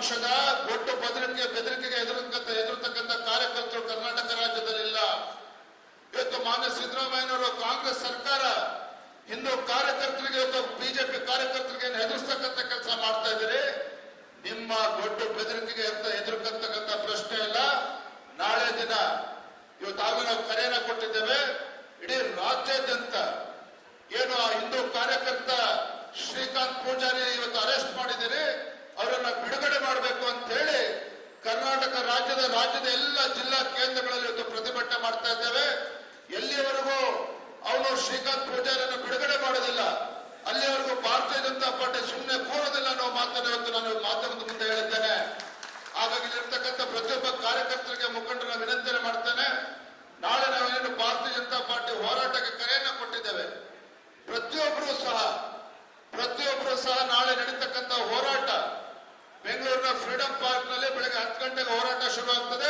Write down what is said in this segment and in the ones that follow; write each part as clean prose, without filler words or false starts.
ಪಕ್ಷದ ದೊಡ್ಡ ಬೆದರಿಕೆಗೆ ಎದುರತಕ್ಕಂಥ ಕಾರ್ಯಕರ್ತರು ಕರ್ನಾಟಕ ರಾಜ್ಯದಲ್ಲಿಲ್ಲ. ಇವತ್ತು ಮಾನ್ಯ ಸಿದ್ದರಾಮಯ್ಯನವರು ಕಾಂಗ್ರೆಸ್ ಸರ್ಕಾರ ಹಿಂದೂ ಕಾರ್ಯಕರ್ತರಿಗೆ, ಇವತ್ತು ಬಿಜೆಪಿ ಕಾರ್ಯಕರ್ತರಿಗೆ ಹೆದರ್ಸ್ತಕ್ಕಂಥ ಕೆಲಸ ಮಾಡ್ತಾ ಇದ್ದೀರಿ. ನಿಮ್ಮ ದೊಡ್ಡ ಬೆದರಿಕೆಗೆ ಎದುರುಕಂತಕ್ಕಂಥ ಪ್ರಶ್ನೆ ಇಲ್ಲ. ನಾಳೆ ದಿನ ಇವತ್ತಾಗಲೂ ನಾವು ಕರೆಯನ್ನ ಕೊಟ್ಟಿದ್ದೇವೆ. ಇಡೀ ರಾಜ್ಯಾದ್ಯಂತ ಏನು ಆ ಹಿಂದೂ ಕಾರ್ಯಕರ್ತ ಶ್ರೀಕಾಂತ್ ಪೂಜಾರಿ ಇವತ್ತು ಅರೆಸ್ಟ್ ಮಾಡಿದ್ದೀರಿ, ಅವರನ್ನ ಬಿಡುಗಡೆ ಮಾಡಬೇಕು ಅಂತ ಹೇಳಿ ಕರ್ನಾಟಕ ರಾಜ್ಯದ ಎಲ್ಲ ಜಿಲ್ಲಾ ಕೇಂದ್ರಗಳಲ್ಲಿ ಇವತ್ತು ಪ್ರತಿಭಟನೆ ಮಾಡ್ತಾ ಇದ್ದೇವೆ. ಎಲ್ಲಿಯವರೆಗೂ ಅವನು ಶ್ರೀಕಾಂತ್ ಪೂಜಾರಿಯನ್ನು ಬಿಡುಗಡೆ ಮಾಡೋದಿಲ್ಲ, ಅಲ್ಲಿಯವರೆಗೂ ಭಾರತೀಯ ಜನತಾ ಪಾರ್ಟಿ ಸುಮ್ಮನೆ ಕೂರೋದಿಲ್ಲ ಅನ್ನೋ ಮಾತನ್ನು ಇವತ್ತು ನಾನು ಮಾಧ್ಯಮದ ಮುಂದೆ ಹೇಳಿದ್ದೇನೆ. ಹಾಗಾಗಿ ಇಲ್ಲಿರ್ತಕ್ಕಂಥ ಪ್ರತಿಯೊಬ್ಬ ಕಾರ್ಯಕರ್ತರಿಗೆ, ಮುಖಂಡರ ವಿನಂತಿ ಮಾಡ್ತೇನೆ. ನಾಳೆ ನಾವೇನು ಭಾರತೀಯ ಜನತಾ ಪಾರ್ಟಿ ಹೋರಾಟಕ್ಕೆ ಕರೆಯನ್ನ ಕೊಟ್ಟಿದ್ದೇವೆ. ಪ್ರತಿಯೊಬ್ಬರು ಸಹ ನಾಳೆ ನಡೀತಕ್ಕಂಥ ಹೋರಾಟ ಬೆಂಗಳೂರಿನ ಫ್ರೀಡಂ ಪಾರ್ಕ್ ನಲ್ಲಿ ಬೆಳಗ್ಗೆ 10 ಗಂಟೆಗೆ ಹೋರಾಟ ಶುರುವಾಗ್ತದೆ.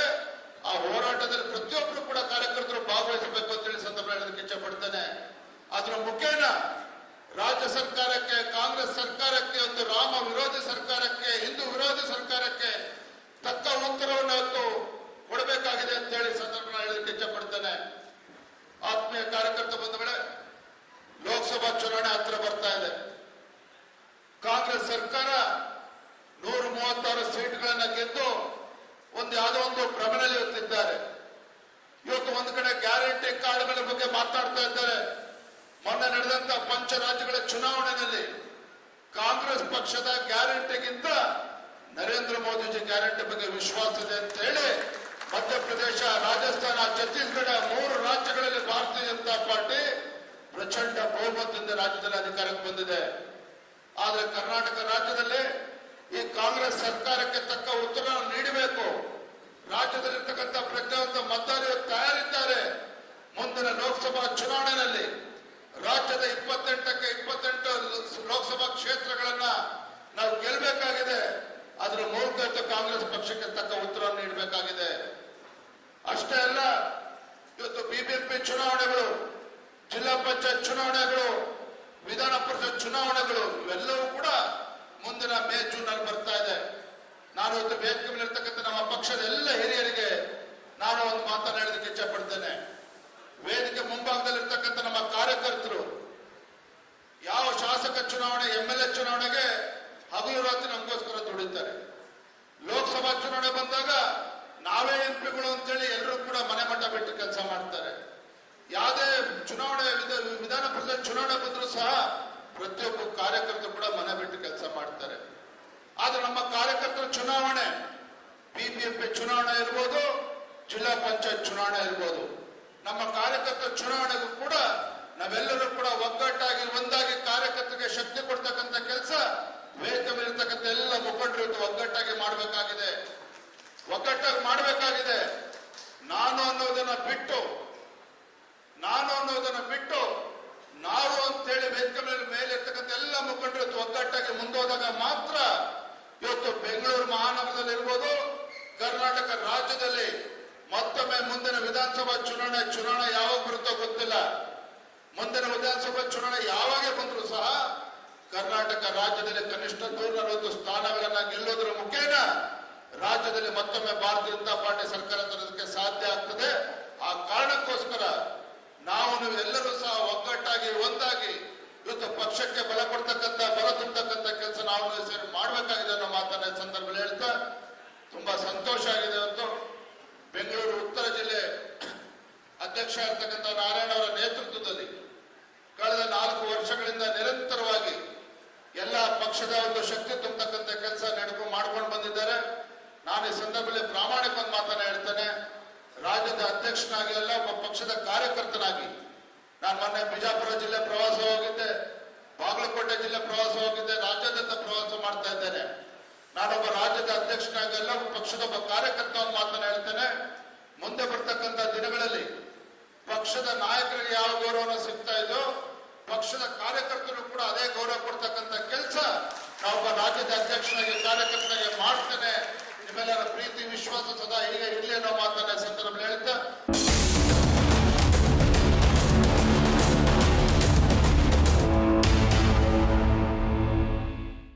ಆ ಹೋರಾಟದಲ್ಲಿ ಪ್ರತಿಯೊಬ್ಬರು ಕೂಡ ಕಾರ್ಯಕರ್ತರು ಭಾಗವಹಿಸಬೇಕು ಅಂತ ಹೇಳಿ ಸಂದರ್ಭ ಹೇಳೋದಕ್ಕೆ ಇಚ್ಛೆ ಪಡ್ತೇನೆ. ಅದರ ಮುಖೇನ ರಾಜ್ಯ ಸರ್ಕಾರಕ್ಕೆ, ಕಾಂಗ್ರೆಸ್ ಸರ್ಕಾರಕ್ಕೆ, ಒಂದು ರಾಮ ವಿರೋಧಿ ಸರ್ಕಾರಕ್ಕೆ, ಹಿಂದೂ ವಿರೋಧಿ ಸರ್ಕಾರಕ್ಕೆ ತಕ್ಕ ಉತ್ತರವನ್ನು ಇವತ್ತು ಕೊಡಬೇಕಾಗಿದೆ ಅಂತ ಹೇಳಿ ಸಂದರ್ಭ ಹೇಳೋದಕ್ಕೆ ಇಚ್ಛೆ ಪಡ್ತೇನೆ. ಆತ್ಮೀಯ ಕಾರ್ಯಕರ್ತ ಬಂಧುಗಳೇ, ಲೋಕಸಭಾ ಚುನಾವಣೆ ಹತ್ರ ಬರ್ತಾ ಇದೆ. ಕಾಂಗ್ರೆಸ್ ಸರ್ಕಾರ 136 ಸೀಟ್ಗಳನ್ನ ಗೆದ್ದು ಯಾವುದೋ ಒಂದು ಭ್ರಮಣೆಯಲ್ಲಿ ಇವತ್ತಿದ್ದಾರೆ. ಇವತ್ತು ಒಂದು ಕಡೆ ಗ್ಯಾರಂಟಿ ಕಾರ್ಡ್ಗಳ ಬಗ್ಗೆ ಮಾತನಾಡ್ತಾ ಇದ್ದಾರೆ. ಮೊನ್ನೆ ನಡೆದಂತ ಪಂಚ ರಾಜ್ಯಗಳ ಚುನಾವಣೆಯಲ್ಲಿ ಕಾಂಗ್ರೆಸ್ ಪಕ್ಷದ ಗ್ಯಾರಂಟಿಗಿಂತ ನರೇಂದ್ರ ಮೋದಿಜಿ ಗ್ಯಾರಂಟಿ ಬಗ್ಗೆ ವಿಶ್ವಾಸ ಇದೆ ಅಂತ ಹೇಳಿ ಮಧ್ಯಪ್ರದೇಶ, ರಾಜಸ್ಥಾನ, ಛತ್ತೀಸ್ಗಢ 3 ರಾಜ್ಯಗಳಲ್ಲಿ ಭಾರತೀಯ ಜನತಾ ಪಾರ್ಟಿ ಪ್ರಚಂಡ ಬಹುಮತದಿಂದ ರಾಜ್ಯದಲ್ಲಿ ಅಧಿಕಾರಕ್ಕೆ ಬಂದಿದೆ. ಆದರೆ ಕರ್ನಾಟಕ ರಾಜ್ಯದಲ್ಲಿ ಈ ಕಾಂಗ್ರೆಸ್ ಸರ್ಕಾರಕ್ಕೆ ತಕ್ಕ ಉತ್ತರ ನೀಡಬೇಕು. ರಾಜ್ಯದಲ್ಲಿರ್ತಕ್ಕಂಥ ಪ್ರಜ್ಞಾವಂತ ಮತದಾರರು ತಯಾರಿದ್ದಾರೆ. ಮುಂದಿನ ಲೋಕಸಭಾ ಚುನಾವಣೆಯಲ್ಲಿ ರಾಜ್ಯದ 28ಕ್ಕೆ 28 ಲೋಕಸಭಾ ಕ್ಷೇತ್ರಗಳನ್ನ ನಾವು ಗೆಲ್ಲಬೇಕಾಗಿದೆ. ಅದರ ಮೂಲಕ ಕಾಂಗ್ರೆಸ್ ಪಕ್ಷಕ್ಕೆ ತಕ್ಕ ಉತ್ತರ ನೀಡಬೇಕಾಗಿದೆ. ಅಷ್ಟೇ ಅಲ್ಲ, ಇವತ್ತು ಬಿಬಿಎಂಪಿ ಚುನಾವಣೆಗಳು, ಜಿಲ್ಲಾ ಪಂಚಾಯತ್ ಚುನಾವಣೆಗಳು, ವಿಧಾನ ಪರಿಷತ್ ಚುನಾವಣೆಗಳು ಇವೆಲ್ಲವೂ ಕೂಡ ಮುಂದಿನ ಮೇ ಜೂನ್ ನಲ್ಲಿ ಬರ್ತಾ ಇದೆ. ನಾನು ಇವತ್ತು ವೇದಿಕೆ ಮೇಲೆ ಇರ್ತಕ್ಕಂಥ ನಮ್ಮ ಪಕ್ಷದ ಎಲ್ಲ ಹಿರಿಯರಿಗೆ ನಾನು ಒಂದು ಮಾತನ್ನ ಹೇಳೋದಕ್ಕೆ ಇಚ್ಛೆ ಪಡ್ತೇನೆ. ವೇದಿಕೆ ಮುಂಭಾಗದಲ್ಲಿರ್ತಕ್ಕಂಥ ನಮ್ಮ ಕಾರ್ಯಕರ್ತರು ಯಾವ ಶಾಸಕ ಚುನಾವಣೆ, MLA ಚುನಾವಣೆಗೆ ಹಗಲು ರಾತ್ರಿ ನಮಗೋಸ್ಕರ ದುಡಿತಾರೆ. ಲೋಕಸಭಾ ಚುನಾವಣೆ ಬಂದಾಗ ನಾವೇ ಎಂಪಿಗಳು ಅಂತೇಳಿ ಎಲ್ಲರೂ ಕೂಡ ಮನೆ ಮಠ ಬಿಟ್ಟು ಕೆಲಸ ಮಾಡ್ತಾರೆ. ಯಾವುದೇ ಚುನಾವಣೆ, ವಿಧಾನ ಪರಿಷತ್ ಚುನಾವಣೆ ಬಂದರೂ ಸಹ ಪ್ರತಿಯೊಬ್ಬ ಕಾರ್ಯಕರ್ತರು ಕೂಡ ಮನೆ ಬಿಟ್ಟು ಕೆಲಸ ಮಾಡ್ತಾರೆ. ಆದ್ರೆ ನಮ್ಮ ಕಾರ್ಯಕರ್ತರ ಚುನಾವಣೆ, ಬಿಬಿಎಂಪಿ ಚುನಾವಣೆ ಇರ್ಬೋದು, ಜಿಲ್ಲಾ ಪಂಚಾಯತ್ ಚುನಾವಣೆ ಇರ್ಬೋದು, ನಮ್ಮ ಕಾರ್ಯಕರ್ತರ ಚುನಾವಣೆಗೂ ಕೂಡ ನಾವೆಲ್ಲರೂ ಕೂಡ ಒಗ್ಗಟ್ಟಾಗಿ ಒಂದಾಗಿ ಕಾರ್ಯಕರ್ತರಿಗೆ ಶಕ್ತಿ ಕೊಡ್ತಕ್ಕಂಥ ಕೆಲಸ ವೇದಿಕೆ ಮೇಲಿರ್ತಕ್ಕಂಥ ಎಲ್ಲ ಮುಖಂಡರು ಒಗ್ಗಟ್ಟಾಗಿ ಮಾಡಬೇಕಾಗಿದೆ. ನಾನು ಅನ್ನೋದನ್ನ ಬಿಟ್ಟು ನಾವು ಅಂತೇಳಿ ವೇದಿಕೆ ಮೇಲೆ ಇರ್ತಕ್ಕಂಥ ಎಲ್ಲ ಮುಖಂಡರು ಒಗ್ಗಟ್ಟಾಗಿ ಮುಂದೋದಾಗ ಮಾತ್ರ ಇವತ್ತು ಬೆಂಗಳೂರು ಮಹಾನಗರದಲ್ಲಿ ಇರ್ಬೋದು, ಕರ್ನಾಟಕ ರಾಜ್ಯದಲ್ಲಿ ಮತ್ತೊಮ್ಮೆ ಮುಂದಿನ ವಿಧಾನಸಭಾ ಚುನಾವಣೆ ಯಾವಾಗ ಬರುತ್ತೋ ಗೊತ್ತಿಲ್ಲ. ಮುಂದಿನ ವಿಧಾನಸಭಾ ಚುನಾವಣೆ ಯಾವಾಗ ಬಂದರೂ ಸಹ ಕರ್ನಾಟಕ ರಾಜ್ಯದಲ್ಲಿ ಕನಿಷ್ಠ 140 ಸ್ಥಾನಗಳನ್ನ ಗೆಲ್ಲೋದ್ರ ಮುಖೇನ ರಾಜ್ಯದಲ್ಲಿ ಮತ್ತೊಮ್ಮೆ ಭಾರತೀಯ ಜನತಾ ಪಾರ್ಟಿ ಸರ್ಕಾರ ತರೋದಕ್ಕೆ ಸಾಧ್ಯ ಆಗ್ತದೆ. ಆ ಕಾರಣಕ್ಕೋಸ್ಕರ ನೀವೆಲ್ಲರೂ ಸಹ ಒಗ್ಗಟ್ಟಾಗಿ ಒಂದಾಗಿ ಇವತ್ತು ಪಕ್ಷಕ್ಕೆ ಬಲ ತುಂಬತಕ್ಕಂಥ ಕೆಲಸ ನಾವು ಸೇರಿ ಮಾಡಬೇಕಾಗಿದೆ ಅನ್ನೋ ಮಾತನ್ನ ಸಂದರ್ಭದಲ್ಲಿ ಹೇಳ್ತಾ ತುಂಬಾ ಸಂತೋಷ ಆಗಿದೆ. ಇವತ್ತು ಬೆಂಗಳೂರು ಉತ್ತರ ಜಿಲ್ಲೆ ಅಧ್ಯಕ್ಷ ಇರ್ತಕ್ಕಂಥ ನಾರಾಯಣ ಅವರ ನೇತೃತ್ವದಲ್ಲಿ ಕಳೆದ 4 ವರ್ಷಗಳಿಂದ ನಿರಂತರವಾಗಿ ಎಲ್ಲ ಪಕ್ಷದ ಒಂದು ಶಕ್ತಿ ತುಂಬತಕ್ಕಂಥ ಕೆಲಸ ಮಾಡ್ಕೊಂಡು ಬಂದಿದ್ದಾರೆ. ನಾನು ಈ ಸಂದರ್ಭದಲ್ಲಿ ಪ್ರಾಮಾಣಿಕ ಒಂದು ಮಾತನ್ನ ಹೇಳ್ತೇನೆ. ರಾಜ್ಯದ ಅಧ್ಯಕ್ಷನಾಗಿ ಅಲ್ಲ, ಒಬ್ಬ ಪಕ್ಷದ ಕಾರ್ಯಕರ್ತನಾಗಿ ನಾನು ಮೊನ್ನೆ ಬಿಜಾಪುರ ಜಿಲ್ಲೆ ಪ್ರವಾಸ ಹೋಗಿದ್ದೆ, ಬಾಗಲಕೋಟೆ ಜಿಲ್ಲೆ ಪ್ರವಾಸ ಹೋಗಿದ್ದೆ, ರಾಜ್ಯಾದ್ಯಂತ ಪ್ರವಾಸ ಮಾಡ್ತಾ ಇದ್ದೇನೆ. ನಾನೊಬ್ಬ ರಾಜ್ಯದ ಅಧ್ಯಕ್ಷನಾಗಿ ಅಲ್ಲ, ಪಕ್ಷದ ಒಬ್ಬ ಕಾರ್ಯಕರ್ತ ಒಂದು ಮಾತನ್ನ ಹೇಳ್ತೇನೆ. ಮುಂದೆ ಬರ್ತಕ್ಕಂಥ ದಿನಗಳಲ್ಲಿ ಪಕ್ಷದ ನಾಯಕರಿಗೆ ಯಾವ ಗೌರವನ ಸಿಗ್ತಾ ಇದೋ ಪಕ್ಷದ ಕಾರ್ಯಕರ್ತರು ಕೂಡ ಅದೇ ಗೌರವ ಕೊಡ್ತಕ್ಕಂಥ ಕೆಲಸ ನಾವೊಬ್ಬ ರಾಜ್ಯದ ಅಧ್ಯಕ್ಷನಾಗಿ ಕಾರ್ಯಕರ್ತನಾಗಿ ಮಾಡ್ತೇನೆ. ನಿಮ್ಮೆಲ್ಲರ ಪ್ರೀತಿ ವಿಶ್ವಾಸ ಸದಾ ಹೀಗೆ ಇರಲಿ ಅನ್ನೋ ಮಾತನ್ನ ಸಂದರ್ಭದಲ್ಲಿ ಹೇಳ್ತಾ